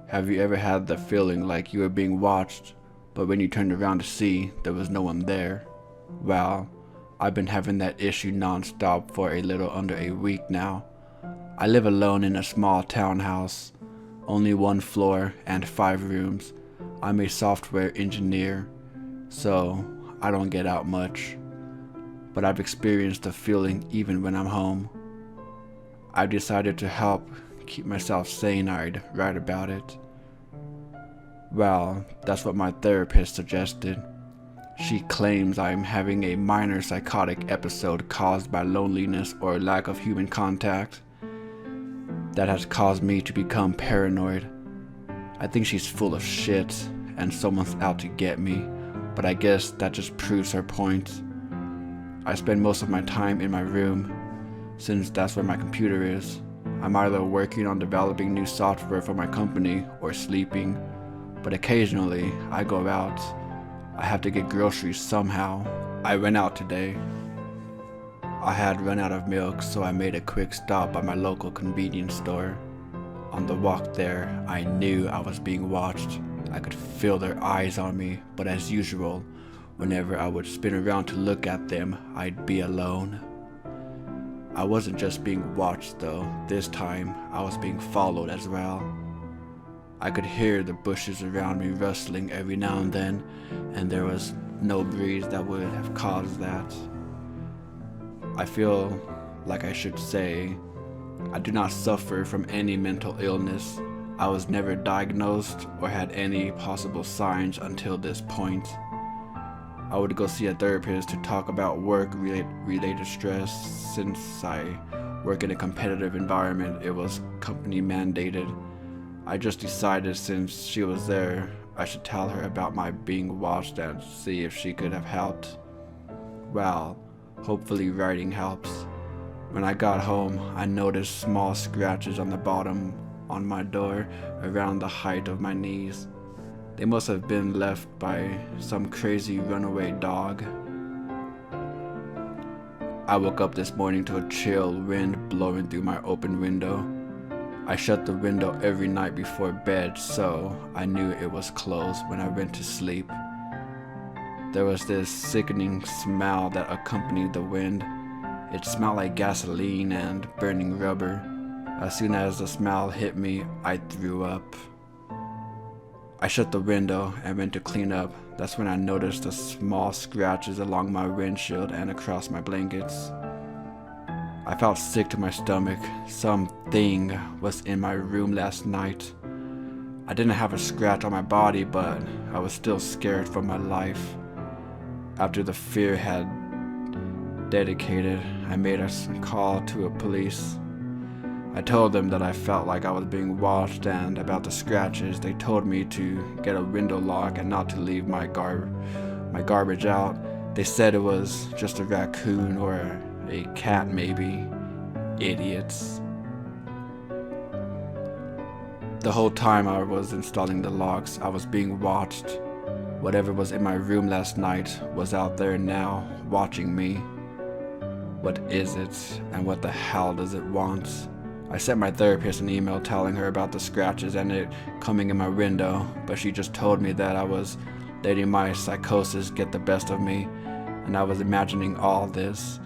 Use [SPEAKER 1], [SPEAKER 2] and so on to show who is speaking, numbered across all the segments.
[SPEAKER 1] Have you ever had the feeling like you were being watched, but when you turned around to see, there was no one there? Well, I've been having that issue non-stop for a little under a week now. I live alone in a small townhouse, only 1 floor and 5 rooms. I'm a software engineer, so I don't get out much, but I've experienced the feeling even when I'm home. I've decided to help keep myself sane. I'd write about it. Well, that's what my therapist suggested. She claims I'm having a minor psychotic episode caused by loneliness or lack of human contact that has caused me to become paranoid. I think she's full of shit and someone's out to get me, but I guess that just proves her point. I spend most of my time in my room, since that's where my computer is. I'm either working on developing new software for my company or sleeping, but occasionally I go out. I have to get groceries somehow. I went out today. I had run out of milk, so I made a quick stop by my local convenience store. On the walk there, I knew I was being watched. I could feel their eyes on me, but as usual, whenever I would spin around to look at them, I'd be alone. I wasn't just being watched though. This time, I was being followed as well. I could hear the bushes around me rustling every now and then, and there was no breeze that would have caused that. I feel like I should say, I do not suffer from any mental illness. I was never diagnosed or had any possible signs until this point. I would go see a therapist to talk about work-related stress. Since I work in a competitive environment, it was company mandated. I just decided since she was there, I should tell her about my being watched and see if she could have helped. Well, hopefully writing helps. When I got home, I noticed small scratches on the bottom on my door around the height of my knees. They must have been left by some crazy runaway dog. I woke up this morning to a chill wind blowing through my open window. I shut the window every night before bed, so I knew it was closed when I went to sleep. There was this sickening smell that accompanied the wind. It smelled like gasoline and burning rubber. As soon as the smell hit me, I threw up. I shut the window and went to clean up. That's when I noticed the small scratches along my windshield and across my blankets. I felt sick to my stomach. Something was in my room last night. I didn't have a scratch on my body, but I was still scared for my life. After the fear had dedicated, I made a call to a police. I told them that I felt like I was being watched, and about the scratches, they told me to get a window lock and not to leave my garbage out. They said it was just a raccoon or a cat maybe. Idiots. The whole time I was installing the locks, I was being watched. Whatever was in my room last night was out there now, watching me. What is it, and what the hell does it want? I sent my therapist an email telling her about the scratches and it coming in my window, but she just told me that I was letting my psychosis get the best of me, and I was imagining all this.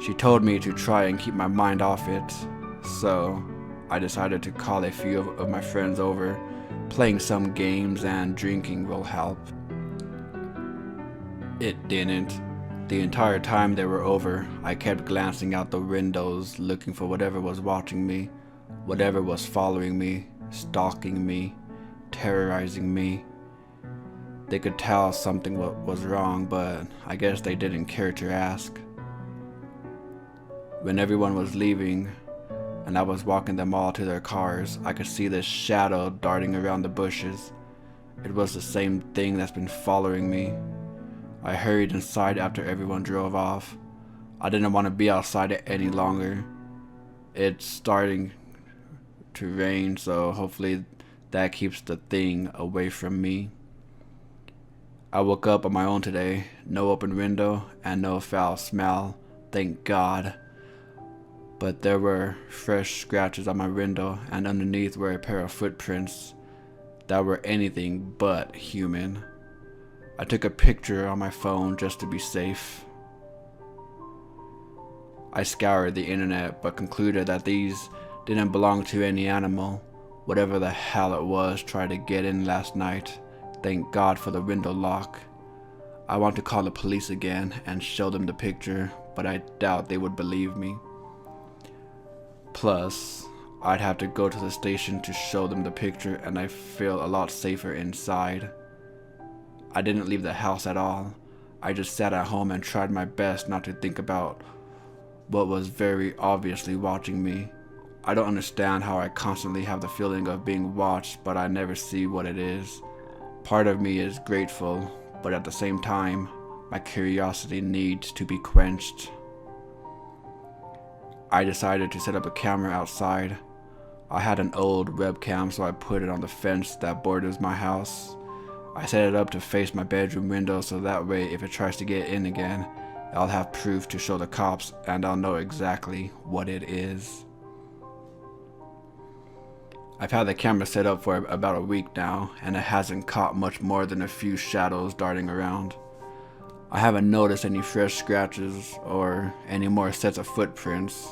[SPEAKER 1] She told me to try and keep my mind off it, so I decided to call a few of my friends over. Playing some games and drinking will help. It didn't. The entire time they were over, I kept glancing out the windows looking for whatever was watching me, whatever was following me, stalking me, terrorizing me. They could tell something was wrong, but I guess they didn't care to ask. When everyone was leaving, and I was walking them all to their cars, I could see this shadow darting around the bushes. It was the same thing that's been following me. I hurried inside after everyone drove off. I didn't want to be outside any longer. It's starting to rain, so hopefully that keeps the thing away from me. I woke up on my own today. No open window and no foul smell, thank God. But there were fresh scratches on my window, and underneath were a pair of footprints. that were anything but human. I took a picture on my phone just to be safe. I scoured the internet but concluded that these didn't belong to any animal. Whatever the hell it was tried to get in last night. Thank God for the window lock. I want to call the police again and show them the picture, but I doubt they would believe me. Plus, I'd have to go to the station to show them the picture, and I feel a lot safer inside. I didn't leave the house at all. I just sat at home and tried my best not to think about what was very obviously watching me. I don't understand how I constantly have the feeling of being watched, but I never see what it is. Part of me is grateful, but at the same time, my curiosity needs to be quenched. I decided to set up a camera outside. I had an old webcam, so I put it on the fence that borders my house. I set it up to face my bedroom window, so that way if it tries to get in again, I'll have proof to show the cops and I'll know exactly what it is. I've had the camera set up for about a week now, and it hasn't caught much more than a few shadows darting around. I haven't noticed any fresh scratches or any more sets of footprints.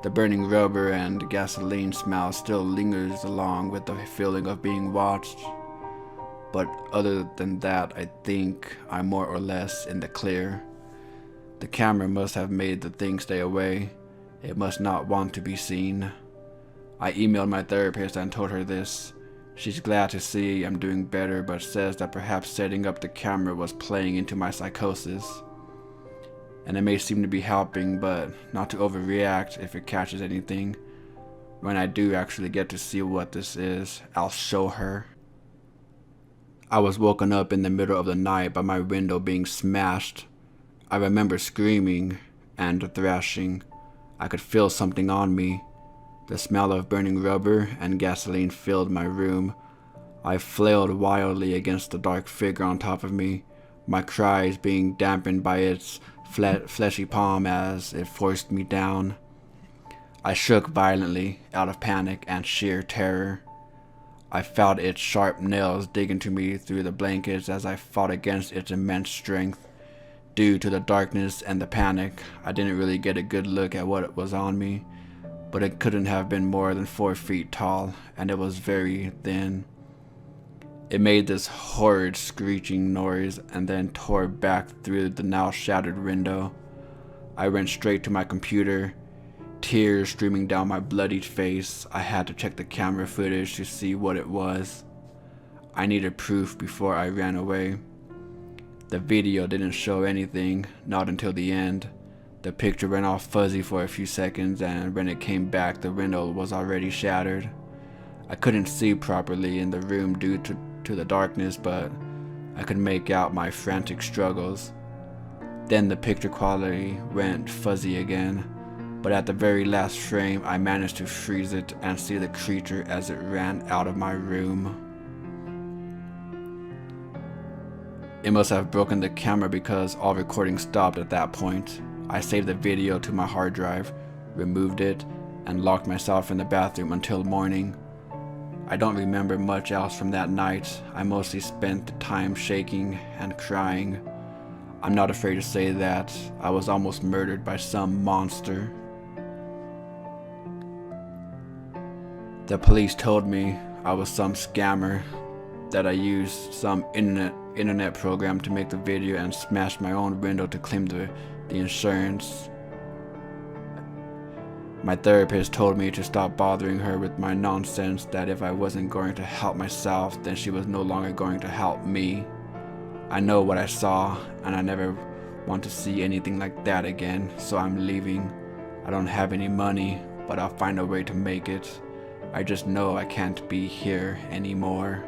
[SPEAKER 1] The burning rubber and gasoline smell still lingers along with the feeling of being watched. But other than that, I think I'm more or less in the clear. The camera must have made the thing stay away. It must not want to be seen. I emailed my therapist and told her this. She's glad to see I'm doing better, but says that perhaps setting up the camera was playing into my psychosis. And it may seem to be helping, but not to overreact if it catches anything. When I do actually get to see what this is, I'll show her. I was woken up in the middle of the night by my window being smashed. I remember screaming and thrashing. I could feel something on me. The smell of burning rubber and gasoline filled my room. I flailed wildly against the dark figure on top of me, my cries being dampened by its fleshy palm as it forced me down. I shook violently out of panic and sheer terror. I felt its sharp nails dig into me through the blankets as I fought against its immense strength. Due to the darkness and the panic, I didn't really get a good look at what was on me, but it couldn't have been more than 4 feet tall, and it was very thin. It made this horrid screeching noise and then tore back through the now shattered window. I went straight to my computer, tears streaming down my bloodied face. I had to check the camera footage to see what it was. I needed proof before I ran away. The video didn't show anything, not until the end. The picture went all fuzzy for a few seconds, and when it came back, the window was already shattered. I couldn't see properly in the room due to the darkness, but I could make out my frantic struggles. Then the picture quality went fuzzy again, but at the very last frame, I managed to freeze it and see the creature as it ran out of my room. It must have broken the camera because all recording stopped at that point. I saved the video to my hard drive, removed it, and locked myself in the bathroom until morning. I don't remember much else from that night. I mostly spent the time shaking and crying. I'm not afraid to say that I was almost murdered by some monster. The police told me I was some scammer, that I used some internet program to make the video and smashed my own window to claim the insurance. My therapist told me to stop bothering her with my nonsense, that if I wasn't going to help myself, then she was no longer going to help me. I know what I saw, and I never want to see anything like that again, so I'm leaving. I don't have any money, but I'll find a way to make it. I just know I can't be here anymore.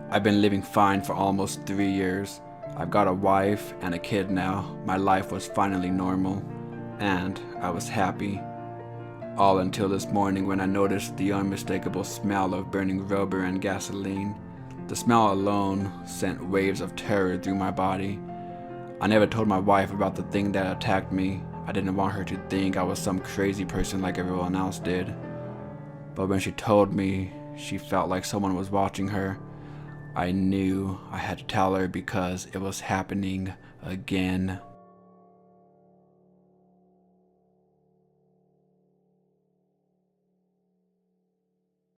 [SPEAKER 1] I've been living fine for almost 3 years. I've got a wife and a kid now. My life was finally normal, and I was happy. All until this morning when I noticed the unmistakable smell of burning rubber and gasoline. The smell alone sent waves of terror through my body. I never told my wife about the thing that attacked me. I didn't want her to think I was some crazy person like everyone else did. But when she told me she felt like someone was watching her, I knew I had to tell her because it was happening again.